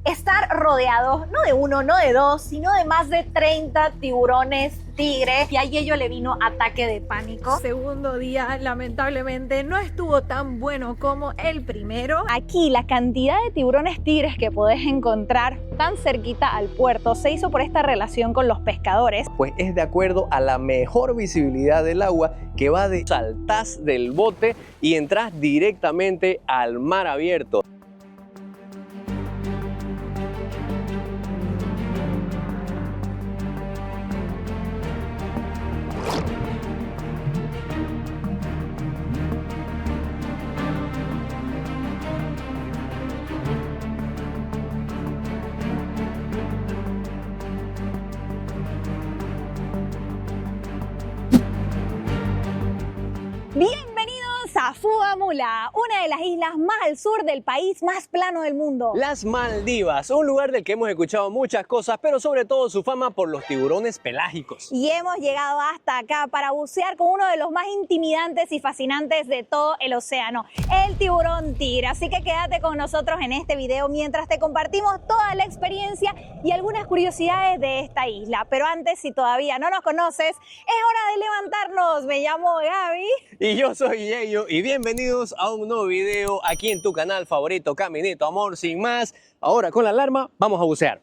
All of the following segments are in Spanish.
estar rodeados no de uno, no de dos, sino de más de 30 tiburones tigre, y a Yello le vino ataque de pánico. Segundo día, lamentablemente, no estuvo tan bueno como el primero. Aquí la cantidad de tiburones tigres que podés encontrar tan cerquita al puerto se hizo por esta relación con los pescadores. Pues es de acuerdo a la mejor visibilidad del agua, que va de saltás del bote y entras directamente al mar abierto. Bienvenidos a Fuamula, una de las islas más al sur del país más plano del mundo. Las Maldivas, un lugar del que hemos escuchado muchas cosas, pero sobre todo su fama por los tiburones pelágicos. Y hemos llegado hasta acá para bucear con uno de los más intimidantes y fascinantes de todo el océano, el tiburón tigre. Así que quédate con nosotros en este video mientras te compartimos toda la experiencia y algunas curiosidades de esta isla. Pero antes, si todavía no nos conoces, es hora de levantarnos. Me llamo Gaby. Y yo soy Yello y bienvenidos a un nuevo video aquí en tu canal favorito, Caminito Amor. Sin más, ahora con la alarma vamos a bucear.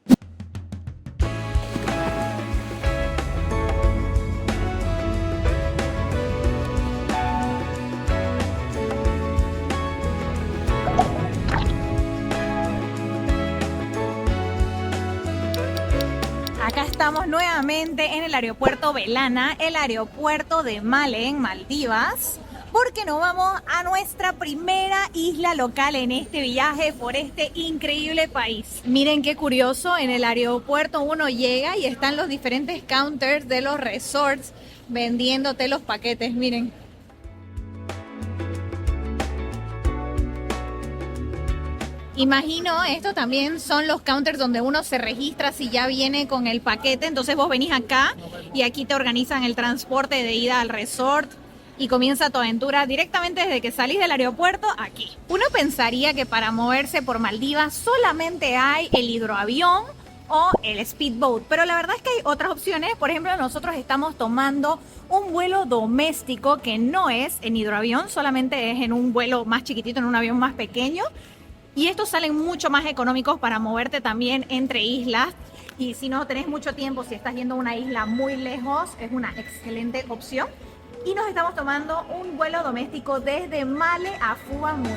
Acá estamos nuevamente en el aeropuerto Belana, el aeropuerto de Male en Maldivas, porque nos vamos a nuestra primera isla local en este viaje por este increíble país. Miren qué curioso, en el aeropuerto uno llega y están los diferentes counters de los resorts vendiéndote los paquetes, miren. Imagino, esto también son los counters donde uno se registra si ya viene con el paquete. Entonces vos venís acá y aquí te organizan el transporte de ida al resort y comienza tu aventura directamente desde que salís del aeropuerto aquí. Uno pensaría que para moverse por Maldivas solamente hay el hidroavión o el speedboat, pero la verdad es que hay otras opciones. Por ejemplo, nosotros estamos tomando un vuelo doméstico que no es en hidroavión, solamente es en un vuelo más chiquitito, en un avión más pequeño. Y estos salen mucho más económicos para moverte también entre islas. Y si no tenés mucho tiempo, si estás yendo a una isla muy lejos, es una excelente opción. Y nos estamos tomando un vuelo doméstico desde Male a Fuamula.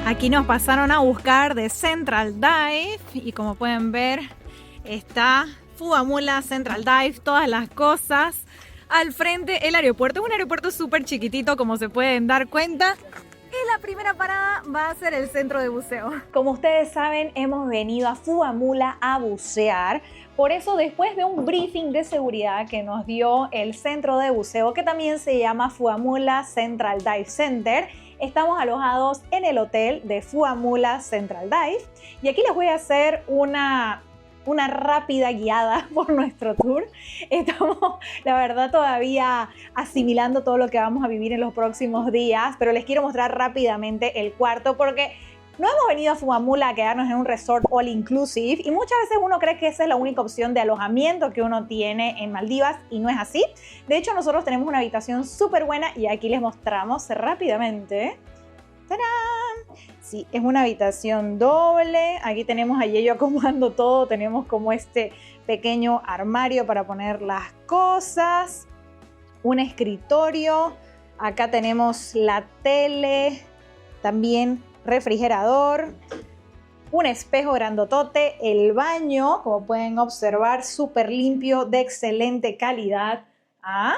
Aquí nos pasaron a buscar de Central Dive y como pueden ver está Fuamula, Central Dive, todas las cosas. Al frente el aeropuerto, es un aeropuerto súper chiquitito como se pueden dar cuenta. Y la primera parada va a ser el centro de buceo. Como ustedes saben, hemos venido a Fuamula a bucear. Por eso, después de un briefing de seguridad que nos dio el centro de buceo, que también se llama Fuamula Central Dive Center, estamos alojados en el hotel de Fuamula Central Dive. Y aquí les voy a hacer una rápida guiada por nuestro tour. Estamos, la verdad, todavía asimilando todo lo que vamos a vivir en los próximos días, pero les quiero mostrar rápidamente el cuarto porque no hemos venido a Fuamula a quedarnos en un resort all inclusive y muchas veces uno cree que esa es la única opción de alojamiento que uno tiene en Maldivas y no es así. De hecho, nosotros tenemos una habitación súper buena y aquí les mostramos rápidamente. ¡Tarán! Sí, es una habitación doble. Aquí tenemos a Yello acomodando todo. Tenemos como este pequeño armario para poner las cosas. Un escritorio. Acá tenemos la tele. También refrigerador. Un espejo grandotote. El baño, como pueden observar, súper limpio, de excelente calidad. ¿Ah?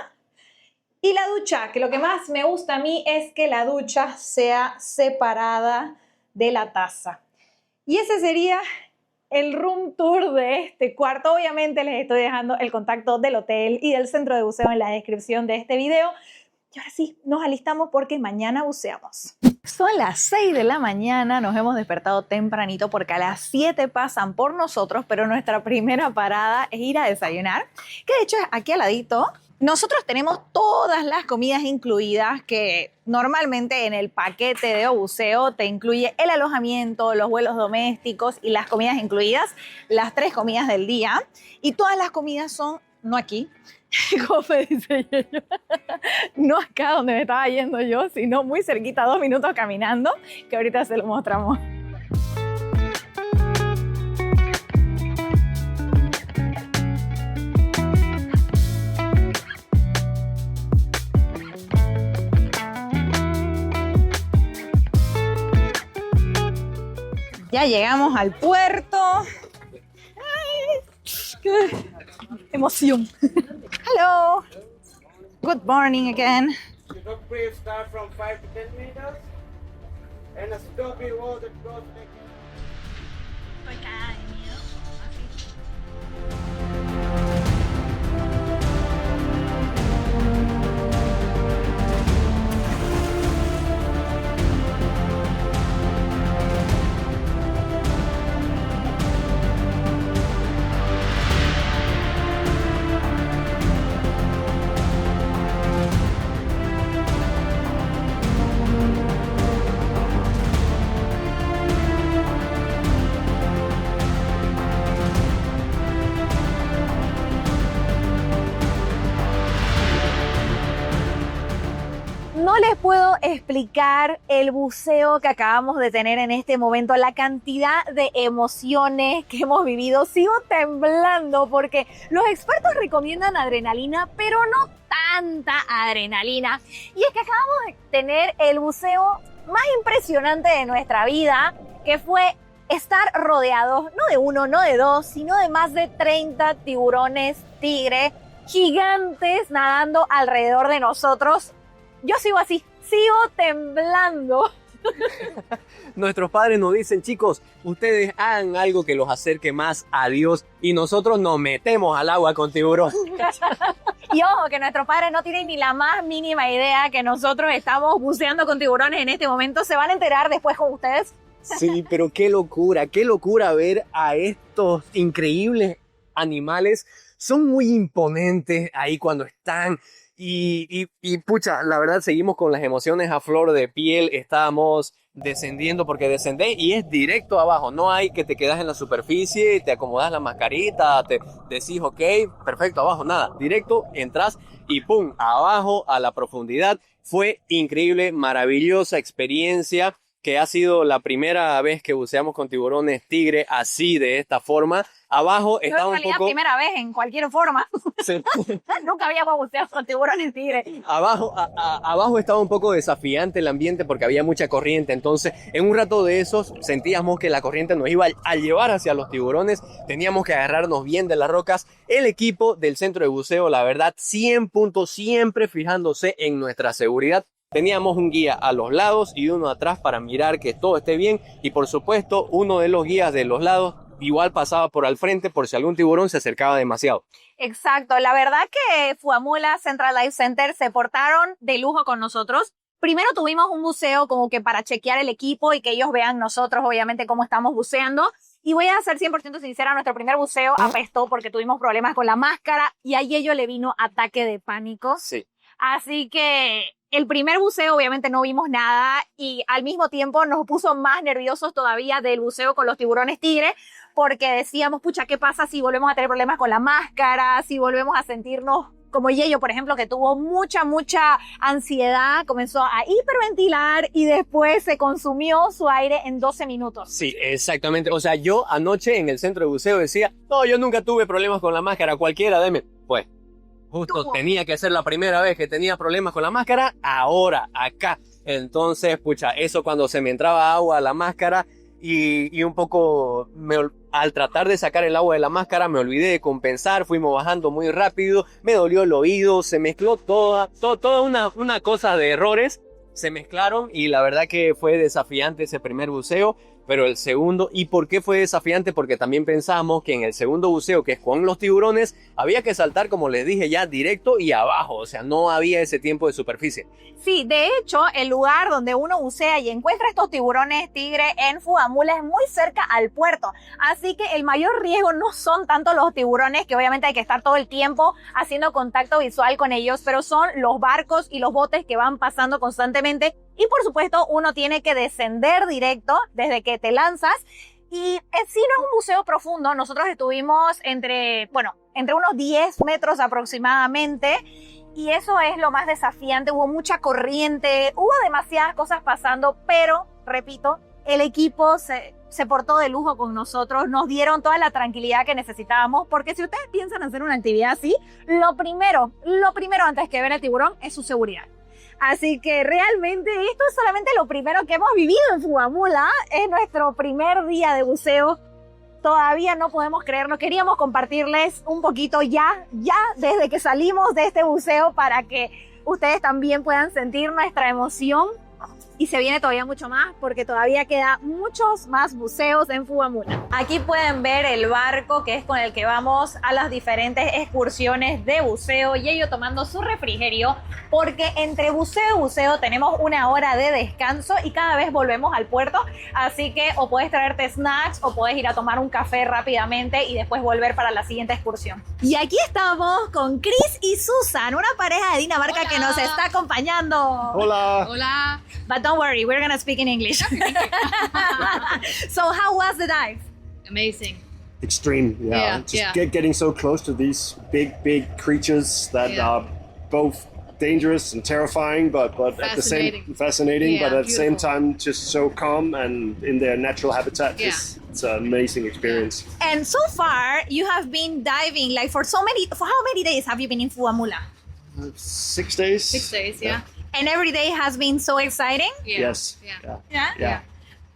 Y la ducha, que lo que más me gusta a mí es que la ducha sea separada de la taza. Y ese sería el room tour de este cuarto. Obviamente les estoy dejando el contacto del hotel y del centro de buceo en la descripción de este video. Y ahora sí, nos alistamos porque mañana buceamos. Son las 6 de la mañana, nos hemos despertado tempranito porque a las 7 pasan por nosotros, pero nuestra primera parada es ir a desayunar, que de hecho es aquí al ladito. Nosotros tenemos todas las comidas incluidas, que normalmente en el paquete de buceo te incluye el alojamiento, los vuelos domésticos y las comidas incluidas, las 3 comidas del día. Y todas las comidas son, no aquí, como me dice yo, no acá donde me estaba yendo yo, sino muy cerquita, 2 minutos caminando, que ahorita se lo mostramos. Ya llegamos al puerto. ¡Ay! ¡Qué emoción! Hello. Good morning again. The dog breeds start from 5 to 10 meters, and a stubby wall that goes like No les puedo explicar el buceo que acabamos de tener en este momento, la cantidad de emociones que hemos vivido. Sigo temblando porque los expertos recomiendan adrenalina, pero no tanta adrenalina. Y es que acabamos de tener el buceo más impresionante de nuestra vida, que fue estar rodeados, no de uno, no de dos, sino de más de 30 tiburones tigre gigantes nadando alrededor de nosotros. Yo sigo así, sigo temblando. Nuestros padres nos dicen, chicos, ustedes hagan algo que los acerque más a Dios y nosotros nos metemos al agua con tiburón. Y ojo, que nuestros padres no tienen ni la más mínima idea que nosotros estamos buceando con tiburones en este momento. Se van a enterar después con ustedes. Sí, pero qué locura ver a estos increíbles animales. Son muy imponentes ahí cuando están. Y pucha, la verdad seguimos con las emociones a flor de piel. Estábamos descendiendo porque descendés y es directo abajo. No hay que te quedas en la superficie, te acomodas la mascarita, te decís ok, perfecto, abajo, nada. Directo, entras y pum, abajo a la profundidad. Fue increíble, maravillosa experiencia, que ha sido la primera vez que buceamos con tiburones tigre así, de esta forma. Abajo estaba un poco... primera vez en cualquier forma. Sí. Nunca habíamos buceado con tiburones tigre. Abajo estaba un poco desafiante el ambiente porque había mucha corriente. Entonces, en un rato de esos, sentíamos que la corriente nos iba a llevar hacia los tiburones. Teníamos que agarrarnos bien de las rocas. El equipo del centro de buceo, la verdad, 100 puntos, siempre fijándose en nuestra seguridad. Teníamos un guía a los lados y uno atrás para mirar que todo esté bien. Y por supuesto, uno de los guías de los lados igual pasaba por al frente por si algún tiburón se acercaba demasiado. Exacto. La verdad que Fuamula Central Dive Center se portaron de lujo con nosotros. Primero tuvimos un buceo como que para chequear el equipo y que ellos vean nosotros, obviamente, cómo estamos buceando. Y voy a ser 100% sincera, nuestro primer buceo apestó porque tuvimos problemas con la máscara y a ello le vino ataque de pánico. Sí. Así que el primer buceo obviamente no vimos nada y al mismo tiempo nos puso más nerviosos todavía del buceo con los tiburones tigre, porque decíamos, pucha, ¿qué pasa si volvemos a tener problemas con la máscara? Si volvemos a sentirnos como Yello, por ejemplo, que tuvo mucha ansiedad, comenzó a hiperventilar y después se consumió su aire en 12 minutos. Sí, exactamente. O sea, yo anoche en el centro de buceo decía, no, yo nunca tuve problemas con la máscara, cualquiera, deme. Pues, justo tenía que ser la primera vez que tenía problemas con la máscara, ahora, acá. Entonces, pucha, eso cuando se me entraba agua a la máscara y un poco al tratar de sacar el agua de la máscara me olvidé de compensar, fuimos bajando muy rápido, me dolió el oído, se mezcló toda una cosa de errores se mezclaron y la verdad que fue desafiante ese primer buceo, pero el segundo, ¿y por qué fue desafiante? Porque también pensábamos que en el segundo buceo, que es con los tiburones, había que saltar, como les dije ya, directo y abajo, o sea, no había ese tiempo de superficie. Sí, de hecho, el lugar donde uno bucea y encuentra estos tiburones tigre en Fuamula es muy cerca al puerto. Así que el mayor riesgo no son tanto los tiburones, que obviamente hay que estar todo el tiempo haciendo contacto visual con ellos, pero son los barcos y los botes que van pasando constantemente. Y por supuesto, uno tiene que descender directo desde que te lanzas. Y si no es un buceo profundo, nosotros estuvimos entre unos 10 metros aproximadamente. Y eso es lo más desafiante, hubo mucha corriente, hubo demasiadas cosas pasando, pero, repito, el equipo se portó de lujo con nosotros, nos dieron toda la tranquilidad que necesitábamos, porque si ustedes piensan hacer una actividad así, lo primero antes que ver el tiburón es su seguridad. Así que realmente esto es solamente lo primero que hemos vivido en Fuamula, es nuestro primer día de buceo. Todavía no podemos creerlo, queríamos compartirles un poquito ya desde que salimos de este buceo para que ustedes también puedan sentir nuestra emoción. Y se viene todavía mucho más porque todavía queda muchos más buceos en Fuamula. Aquí pueden ver el barco que es con el que vamos a las diferentes excursiones de buceo y ellos tomando su refrigerio porque entre buceo y buceo tenemos una hora de descanso y cada vez volvemos al puerto, así que o puedes traerte snacks o puedes ir a tomar un café rápidamente y después volver para la siguiente excursión. Y aquí estamos con Chris y Susan, una pareja de Dinamarca. Hola. Que nos está acompañando. Hola. Hola. But don't worry, we're gonna speak in English. So how was the dive? Amazing. Extreme, yeah. Getting so close to these big creatures that are both dangerous and terrifying, but at the same fascinating, but at the same time just so calm and in their natural habitat. It's an amazing experience. And so far, you have been diving like for how many days have you been in Fuamula? 6 days. 6 days, yeah. And every day has been so exciting? Yes. Yeah.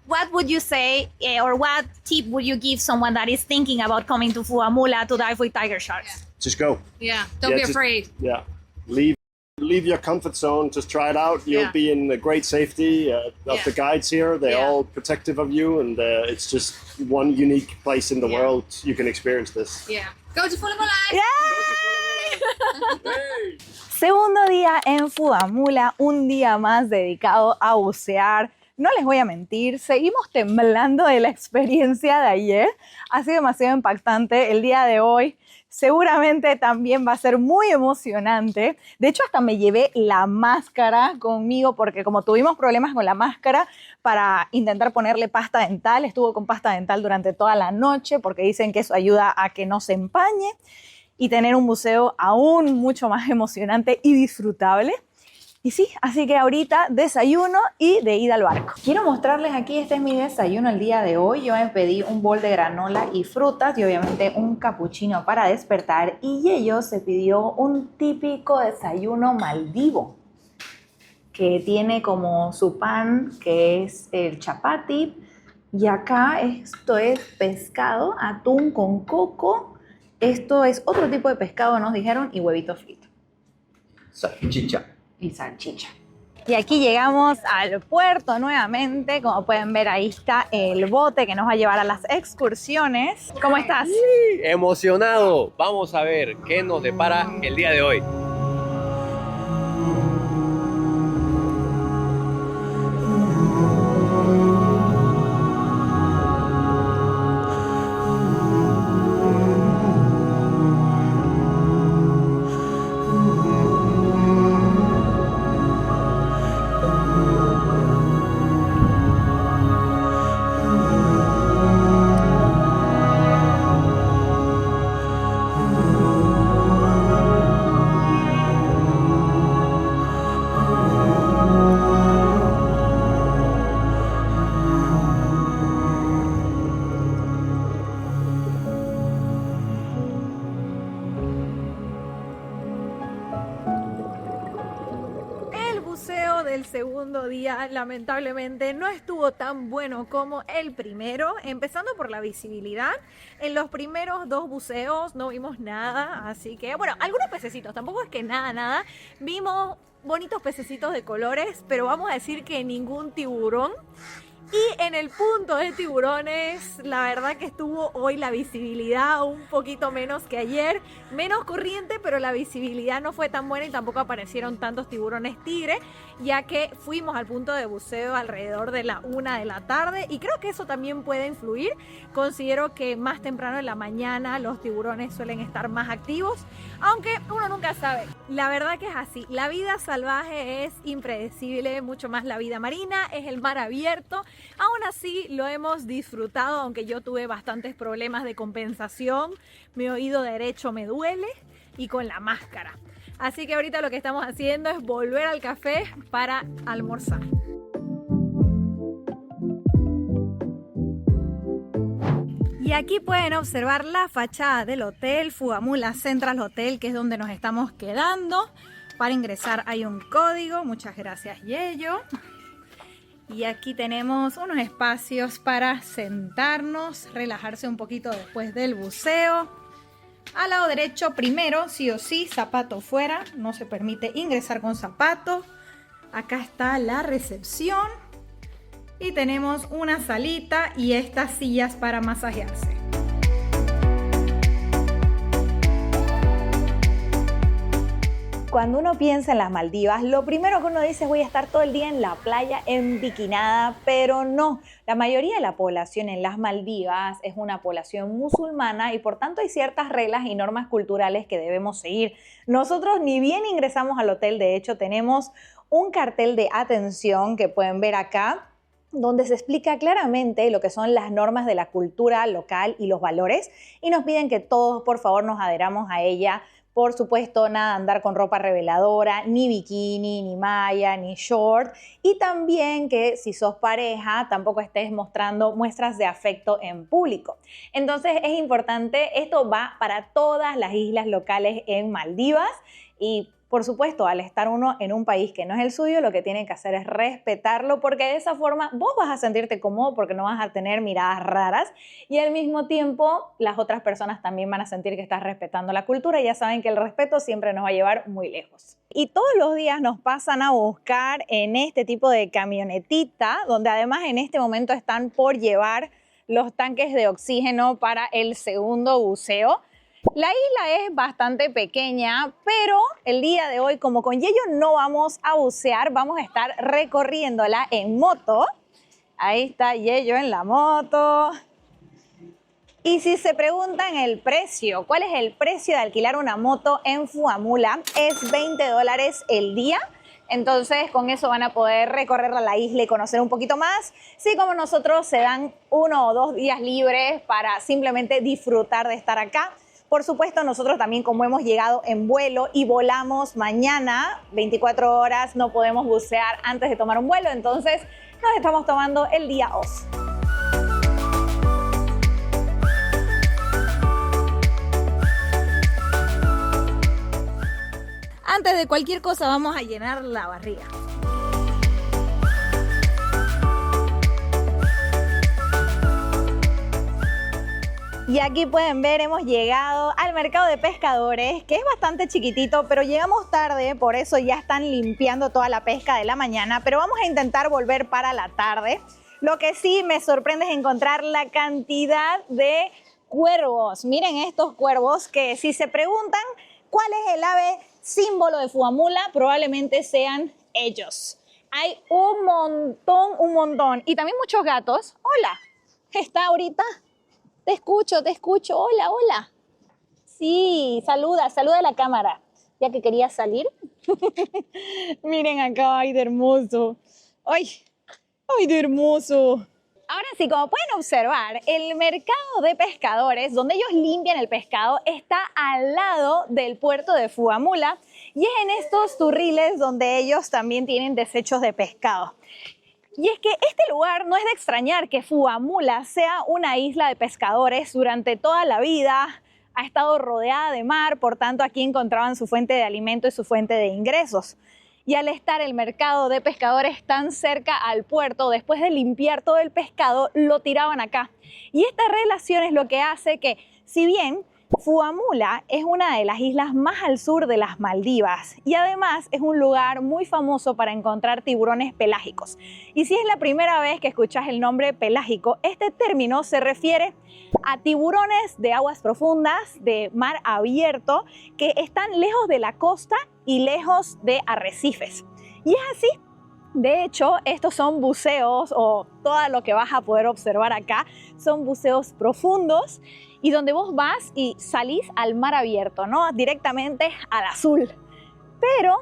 What would you say, or what tip would you give someone that is thinking about coming to Fuamula to dive with tiger sharks? Just go. Yeah, don't be afraid. Yeah. Leave your comfort zone, just try it out. You'll be in great safety of the guides here. They're all protective of you, and it's just one unique place in the world you can experience this. Yeah. Go to Fuamula! Hey! Segundo día en Fuamula, un día más dedicado a bucear. No les voy a mentir, seguimos temblando de la experiencia de ayer. Ha sido demasiado impactante el día de hoy. Seguramente también va a ser muy emocionante. De hecho, hasta me llevé la máscara conmigo porque como tuvimos problemas con la máscara para intentar ponerle pasta dental, estuvo con pasta dental durante toda la noche porque dicen que eso ayuda a que no se empañe y tener un buceo aún mucho más emocionante y disfrutable. Y sí, así que ahorita desayuno y de ida al barco. Quiero mostrarles aquí, este es mi desayuno el día de hoy. Yo me pedí un bol de granola y frutas y obviamente un capuchino para despertar. Y Yello se pidió un típico desayuno maldivo, que tiene como su pan, que es el chapati. Y acá esto es pescado, atún con coco. Esto es otro tipo de pescado, nos dijeron, y huevito frito. Salchicha. Y salchicha. Y aquí llegamos al puerto nuevamente. Como pueden ver, ahí está el bote que nos va a llevar a las excursiones. ¿Cómo estás? Sí, emocionado. Vamos a ver qué nos depara el día de hoy. segundo día lamentablemente no estuvo tan bueno como el primero, empezando por la visibilidad. En los primeros 2 buceos no vimos nada, así que bueno, algunos pececitos, tampoco es que nada. Vimos bonitos pececitos de colores, pero vamos a decir que ningún tiburón. Y en el punto de tiburones, la verdad que estuvo hoy la visibilidad un poquito menos que ayer, menos corriente, pero la visibilidad no fue tan buena y tampoco aparecieron tantos tiburones tigre, ya que fuimos al punto de buceo alrededor de la 1 de la tarde y creo que eso también puede influir. Considero que más temprano en la mañana los tiburones suelen estar más activos, aunque uno nunca sabe. La verdad que es así, la vida salvaje es impredecible, mucho más la vida marina, es el mar abierto. Aún así lo hemos disfrutado, aunque yo tuve bastantes problemas de compensación. Mi oído derecho me duele y con la máscara. Así que ahorita lo que estamos haciendo es volver al café para almorzar. Y aquí pueden observar la fachada del hotel, Fuamula Central Hotel, que es donde nos estamos quedando. Para ingresar hay un código. Muchas gracias, Yello. Y aquí tenemos unos espacios para sentarnos, relajarse un poquito después del buceo. Al lado derecho, primero, sí o sí, zapato fuera. No se permite ingresar con zapato. Acá está la recepción. Y tenemos una salita y estas sillas para masajearse. Cuando uno piensa en las Maldivas, lo primero que uno dice es voy a estar todo el día en la playa embiquinada, pero no. La mayoría de la población en las Maldivas es una población musulmana y por tanto hay ciertas reglas y normas culturales que debemos seguir. Nosotros ni bien ingresamos al hotel, de hecho tenemos un cartel de atención que pueden ver acá, donde se explica claramente lo que son las normas de la cultura local y los valores y nos piden que todos por favor nos adheramos a ella. Por supuesto, nada de andar con ropa reveladora, ni bikini, ni malla, ni short. Y también que si sos pareja, tampoco estés mostrando muestras de afecto en público. Entonces es importante, esto va para todas las islas locales en Maldivas y por supuesto, al estar uno en un país que no es el suyo, lo que tiene que hacer es respetarlo porque de esa forma vos vas a sentirte cómodo porque no vas a tener miradas raras y al mismo tiempo las otras personas también van a sentir que estás respetando la cultura y ya saben que el respeto siempre nos va a llevar muy lejos. Y todos los días nos pasan a buscar en este tipo de camionetita, donde además en este momento están por llevar los tanques de oxígeno para el segundo buceo. La isla es bastante pequeña, pero el día de hoy, como con Yello no vamos a bucear, vamos a estar recorriéndola en moto. Ahí está Yello en la moto. Y si se preguntan el precio, ¿cuál es el precio de alquilar una moto en Fuamula? Es $20 el día. Entonces con eso van a poder recorrer la isla y conocer un poquito más. Sí, como nosotros se dan 1 o 2 días libres para simplemente disfrutar de estar acá. Por supuesto, nosotros también como hemos llegado en vuelo y volamos mañana, 24 horas, no podemos bucear antes de tomar un vuelo, entonces nos estamos tomando el día off. Antes de cualquier cosa vamos a llenar la barriga. Y aquí pueden ver, hemos llegado al mercado de pescadores, que es bastante chiquitito, pero llegamos tarde, por eso ya están limpiando toda la pesca de la mañana, pero vamos a intentar volver para la tarde. Lo que sí me sorprende es encontrar la cantidad de cuervos. Miren estos cuervos que si se preguntan cuál es el ave símbolo de Fuamula, probablemente sean ellos. Hay un montón. Y también muchos gatos. Hola, ¿está ahorita? Te escucho. Hola, hola. Sí, saluda a la cámara. Ya que querías salir. Miren acá, ay, de hermoso. Ay, de hermoso. Ahora sí, como pueden observar, el mercado de pescadores, donde ellos limpian el pescado, está al lado del puerto de Fuamula y es en estos turriles donde ellos también tienen desechos de pescado. Y es que este lugar no es de extrañar que Fuamula sea una isla de pescadores durante toda la vida. Ha estado rodeada de mar, por tanto aquí encontraban su fuente de alimento y su fuente de ingresos. Y al estar el mercado de pescadores tan cerca al puerto, después de limpiar todo el pescado, lo tiraban acá. Y esta relación es lo que hace que, si bien Fuamula es una de las islas más al sur de las Maldivas y además es un lugar muy famoso para encontrar tiburones pelágicos. Y si es la primera vez que escuchas el nombre pelágico, este término se refiere a tiburones de aguas profundas, de mar abierto, que están lejos de la costa y lejos de arrecifes. Y es así. De hecho, estos son buceos, o todo lo que vas a poder observar acá, son buceos profundos y donde vos vas y salís al mar abierto, ¿no? Directamente al azul. Pero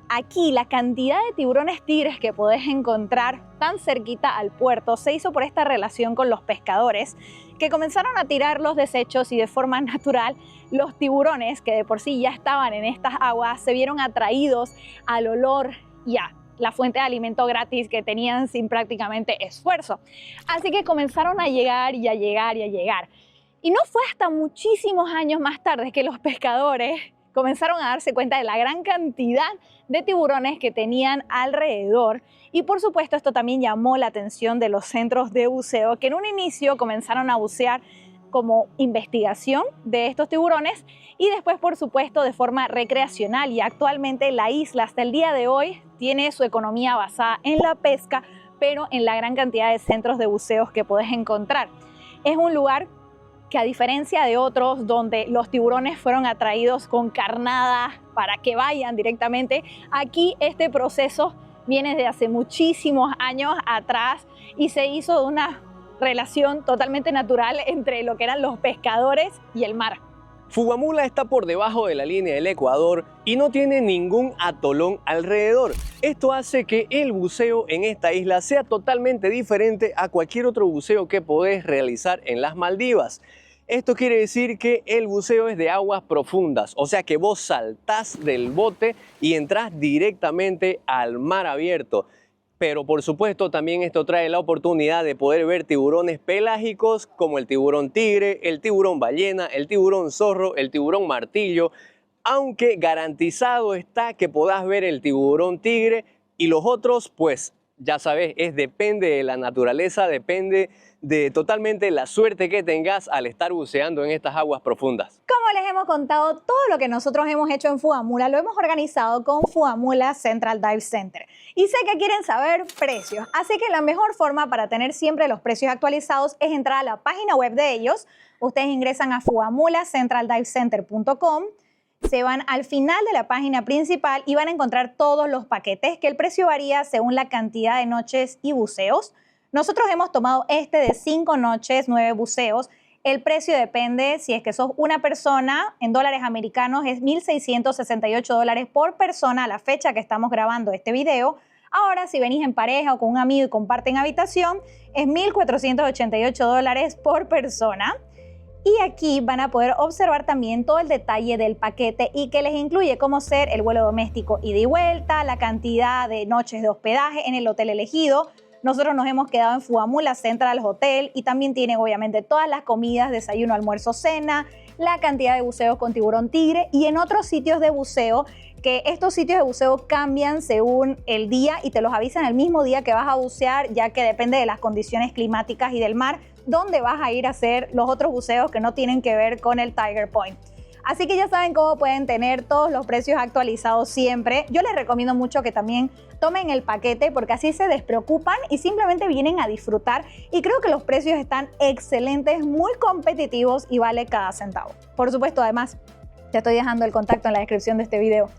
aquí la cantidad de tiburones tigres que podés encontrar tan cerquita al puerto se hizo por esta relación con los pescadores, que comenzaron a tirar los desechos y de forma natural los tiburones, que de por sí ya estaban en estas aguas, se vieron atraídos al olor y a la fuente de alimento gratis que tenían sin prácticamente esfuerzo. Así que comenzaron a llegar y a llegar y a llegar. Y no fue hasta muchísimos años más tarde que los pescadores comenzaron a darse cuenta de la gran cantidad de tiburones que tenían alrededor. Y por supuesto esto también llamó la atención de los centros de buceo, que en un inicio comenzaron a bucear como investigación de estos tiburones y después, por supuesto, de forma recreacional. Y actualmente la isla hasta el día de hoy tiene su economía basada en la pesca, pero en la gran cantidad de centros de buceos que podés encontrar. Es un lugar que, a diferencia de otros donde los tiburones fueron atraídos con carnada para que vayan directamente, aquí este proceso viene de hace muchísimos años atrás y se hizo de una relación totalmente natural entre lo que eran los pescadores y el mar. Fuamula está por debajo de la línea del Ecuador y no tiene ningún atolón alrededor. Esto hace que el buceo en esta isla sea totalmente diferente a cualquier otro buceo que podés realizar en las Maldivas. Esto quiere decir que el buceo es de aguas profundas, o sea que vos saltás del bote y entrás directamente al mar abierto. Pero por supuesto también esto trae la oportunidad de poder ver tiburones pelágicos como el tiburón tigre, el tiburón ballena, el tiburón zorro, el tiburón martillo, aunque garantizado está que podás ver el tiburón tigre y los otros, pues ya sabes, depende de la naturaleza, depende de totalmente la suerte que tengas al estar buceando en estas aguas profundas. Como les hemos contado, todo lo que nosotros hemos hecho en Fuamula lo hemos organizado con Fuamula Central Dive Center. Y sé que quieren saber precios, así que la mejor forma para tener siempre los precios actualizados es entrar a la página web de ellos. Ustedes ingresan a fuamulacentraldivecenter.com, se van al final de la página principal y van a encontrar todos los paquetes, que el precio varía según la cantidad de noches y buceos. Nosotros hemos tomado este de 5 noches, 9 buceos. El precio depende, si es que sos una persona, en dólares americanos es $1,668 por persona a la fecha que estamos grabando este video. Ahora, si venís en pareja o con un amigo y comparten habitación, es $1,488 por persona. Y aquí van a poder observar también todo el detalle del paquete y que les incluye cómo ser el vuelo doméstico ida y vuelta, la cantidad de noches de hospedaje en el hotel elegido. Nosotros nos hemos quedado en Fuamula Central Hotel y también tiene obviamente todas las comidas, desayuno, almuerzo, cena, la cantidad de buceos con tiburón tigre y en otros sitios de buceo, que estos sitios de buceo cambian según el día y te los avisan el mismo día que vas a bucear, ya que depende de las condiciones climáticas y del mar, donde vas a ir a hacer los otros buceos que no tienen que ver con el Tiger Point. Así que ya saben cómo pueden tener todos los precios actualizados siempre. Yo les recomiendo mucho que también tomen el paquete porque así se despreocupan y simplemente vienen a disfrutar. Y creo que los precios están excelentes, muy competitivos y vale cada centavo. Por supuesto, además, te estoy dejando el contacto en la descripción de este video.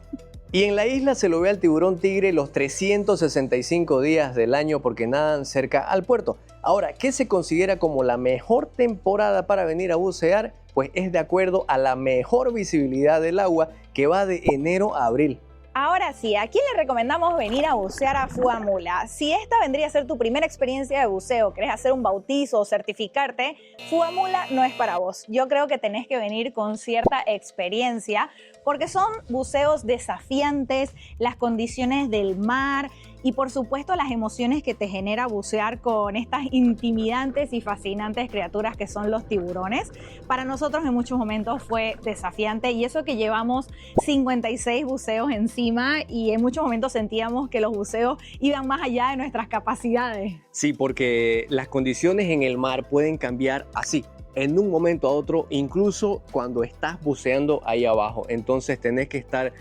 Y en la isla se lo ve al tiburón tigre los 365 días del año porque nadan cerca al puerto. Ahora, ¿qué se considera como la mejor temporada para venir a bucear? Pues es de acuerdo a la mejor visibilidad del agua, que va de enero a abril. Ahora sí, ¿a quién le recomendamos venir a bucear a Fuamula? Si esta vendría a ser tu primera experiencia de buceo, querés hacer un bautizo o certificarte, Fuamula no es para vos. Yo creo que tenés que venir con cierta experiencia porque son buceos desafiantes, las condiciones del mar y por supuesto las emociones que te genera bucear con estas intimidantes y fascinantes criaturas que son los tiburones. Para nosotros en muchos momentos fue desafiante, y eso que llevamos 56 buceos encima, y en muchos momentos sentíamos que los buceos iban más allá de nuestras capacidades. Sí, porque las condiciones en el mar pueden cambiar así, en un momento a otro, incluso cuando estás buceando ahí abajo. Entonces tenés que estar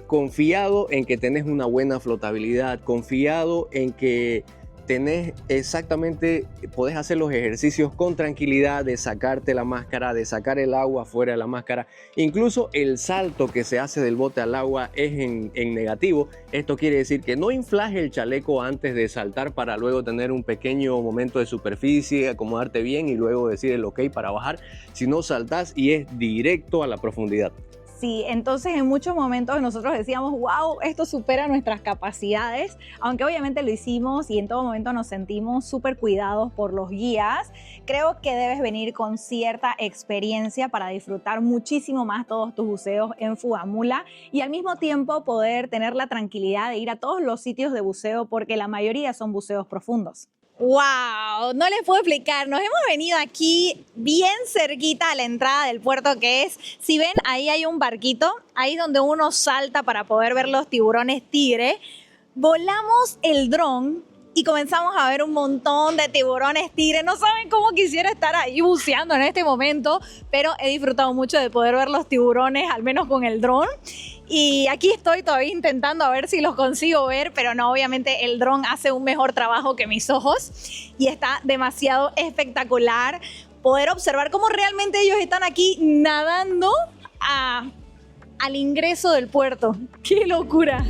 confiado en que tenés una buena flotabilidad, confiado en que tenés exactamente, podés hacer los ejercicios con tranquilidad de sacarte la máscara, de sacar el agua fuera de la máscara. Incluso el salto que se hace del bote al agua es en negativo. Esto quiere decir que no inflas el chaleco antes de saltar para luego tener un pequeño momento de superficie, acomodarte bien y luego decir el ok para bajar, sino saltás y es directo a la profundidad. Sí, entonces en muchos momentos nosotros decíamos, wow, esto supera nuestras capacidades, aunque obviamente lo hicimos y en todo momento nos sentimos súper cuidados por los guías. Creo que debes venir con cierta experiencia para disfrutar muchísimo más todos tus buceos en Fuamula y al mismo tiempo poder tener la tranquilidad de ir a todos los sitios de buceo, porque la mayoría son buceos profundos. ¡Wow! No les puedo explicar. Nos hemos venido aquí bien cerquita a la entrada del puerto, que es, si ven, ahí hay un barquito, ahí donde uno salta para poder ver los tiburones tigre. Volamos el dron y comenzamos a ver un montón de tiburones tigre. No saben cómo quisiera estar ahí buceando en este momento, pero he disfrutado mucho de poder ver los tiburones, al menos con el dron. Y aquí estoy todavía intentando a ver si los consigo ver, pero no, obviamente el dron hace un mejor trabajo que mis ojos y está demasiado espectacular poder observar cómo realmente ellos están aquí nadando al ingreso del puerto. ¡Qué locura!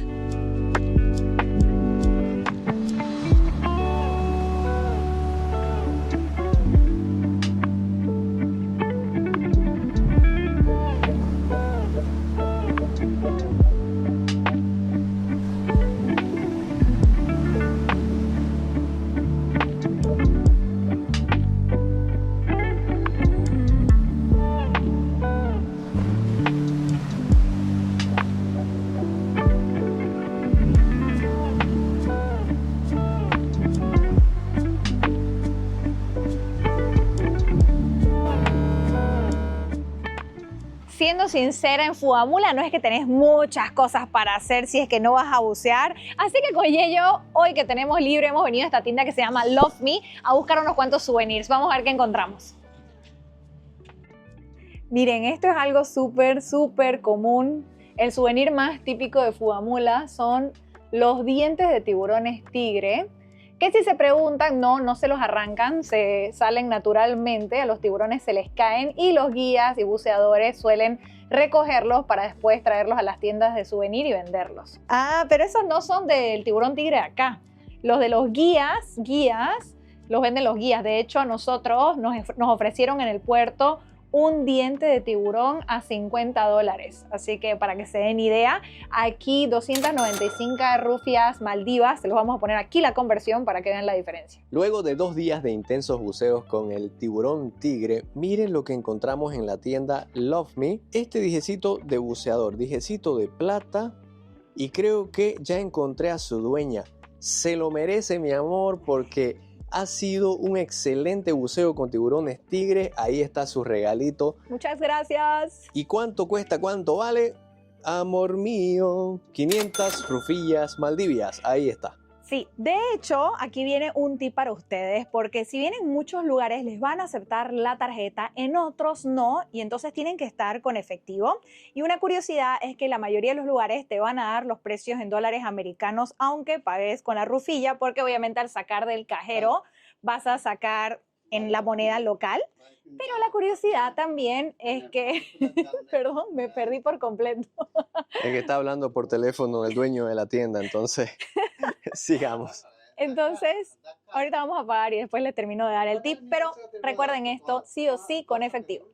Siendo sincera, en Fuamula no es que tenés muchas cosas para hacer si es que no vas a bucear. Así que con Yello, hoy que tenemos libre, hemos venido a esta tienda que se llama Love Me a buscar unos cuantos souvenirs. Vamos a ver qué encontramos. Miren, esto es algo súper común. El souvenir más típico de Fuamula son los dientes de tiburones tigre, que si se preguntan, no se los arrancan, se salen naturalmente, a los tiburones se les caen y los guías y buceadores suelen recogerlos para después traerlos a las tiendas de souvenir y venderlos. Ah, pero esos no son del tiburón tigre de acá. Los de los guías, los venden los guías. De hecho, a nosotros nos ofrecieron en el puerto un diente de tiburón a $50. Así que para que se den idea, aquí 295 rupias maldivas. Se los vamos a poner aquí la conversión para que vean la diferencia. Luego de 2 días de intensos buceos con el tiburón tigre, miren lo que encontramos en la tienda Love Me. Este dijecito de buceador, dijecito de plata, y creo que ya encontré a su dueña. Se lo merece, mi amor, porque ha sido un excelente buceo con tiburones tigre. Ahí está su regalito. Muchas gracias. ¿Y cuánto cuesta? ¿Cuánto vale? Amor mío, 500 rufillas maldivias. Ahí está. Sí, de hecho, aquí viene un tip para ustedes, porque si bien en muchos lugares les van a aceptar la tarjeta, en otros no, y entonces tienen que estar con efectivo. Y una curiosidad es que la mayoría de los lugares te van a dar los precios en dólares americanos, aunque pagues con la rufilla, porque obviamente al sacar del cajero vas a sacar en la moneda local. Pero la curiosidad también es que, perdón, me perdí por completo. Es que está hablando por teléfono el dueño de la tienda, entonces sigamos. Entonces, ahorita vamos a pagar y después les termino de dar el tip, pero recuerden esto, sí o sí con efectivo.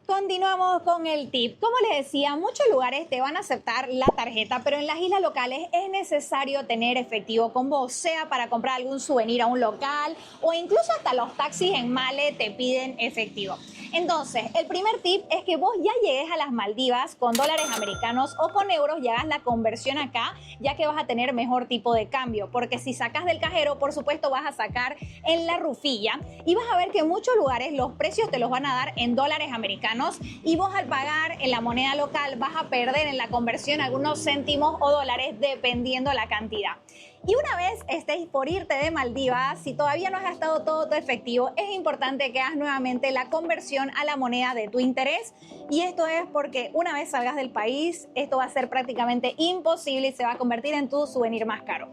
Continuamos con el tip. Como les decía, muchos lugares te van a aceptar la tarjeta, pero en las islas locales es necesario tener efectivo con vos, sea para comprar algún souvenir a un local o incluso hasta los taxis en Male te piden efectivo. Entonces, el primer tip es que vos ya llegues a las Maldivas con dólares americanos o con euros y hagas la conversión acá, ya que vas a tener mejor tipo de cambio, porque si sacas del cajero, por supuesto vas a sacar en la rufilla y vas a ver que en muchos lugares los precios te los van a dar en dólares americanos y vos al pagar en la moneda local vas a perder en la conversión algunos céntimos o dólares dependiendo la cantidad. Y una vez estés por irte de Maldivas, si todavía no has gastado todo tu efectivo, es importante que hagas nuevamente la conversión a la moneda de tu interés. Y esto es porque una vez salgas del país, esto va a ser prácticamente imposible y se va a convertir en tu souvenir más caro.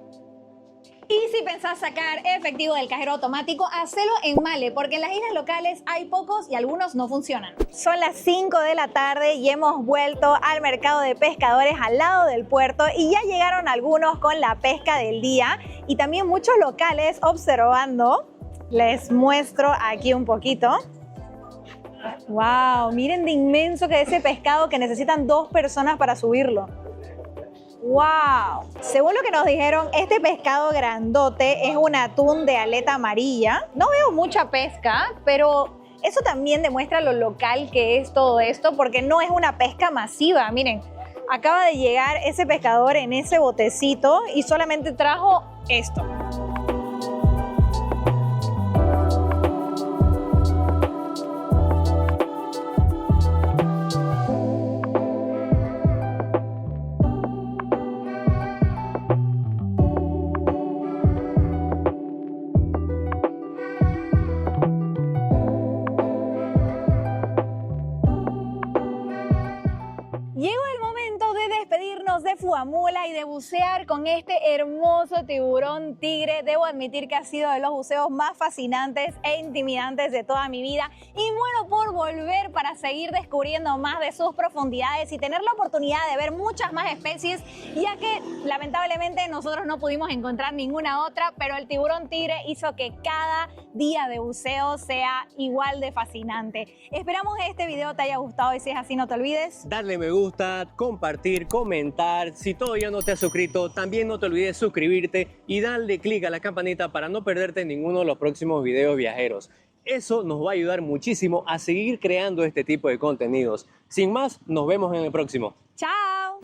Y si pensás sacar efectivo del cajero automático, hacelo en Male, porque en las islas locales hay pocos y algunos no funcionan. Son las 5 de la tarde y hemos vuelto al mercado de pescadores al lado del puerto y ya llegaron algunos con la pesca del día y también muchos locales observando. Les muestro aquí un poquito. ¡Wow! Miren de inmenso que es ese pescado que necesitan 2 personas para subirlo. ¡Wow! Según lo que nos dijeron, este pescado grandote es un atún de aleta amarilla. No veo mucha pesca, pero eso también demuestra lo local que es todo esto, porque no es una pesca masiva. Miren, acaba de llegar ese pescador en ese botecito y solamente trajo esto. Llegó el momento de despedirnos de Fuamula y de bucear con este hermoso tiburón tigre. Debo admitir que ha sido de los buceos más fascinantes e intimidantes de toda mi vida y muero por volver para seguir descubriendo más de sus profundidades y tener la oportunidad de ver muchas más especies, ya que lamentablemente nosotros no pudimos encontrar ninguna otra, pero el tiburón tigre hizo que cada día de buceo sea igual de fascinante. Esperamos que este video te haya gustado y si es así no te olvides darle me gusta, compartir, comentar. Si todavía no te has suscrito, también no te olvides suscribirte y darle clic a la campanita para no perderte ninguno de los próximos videos viajeros. Eso nos va a ayudar muchísimo a seguir creando este tipo de contenidos. Sin más, nos vemos en el próximo. ¡Chao!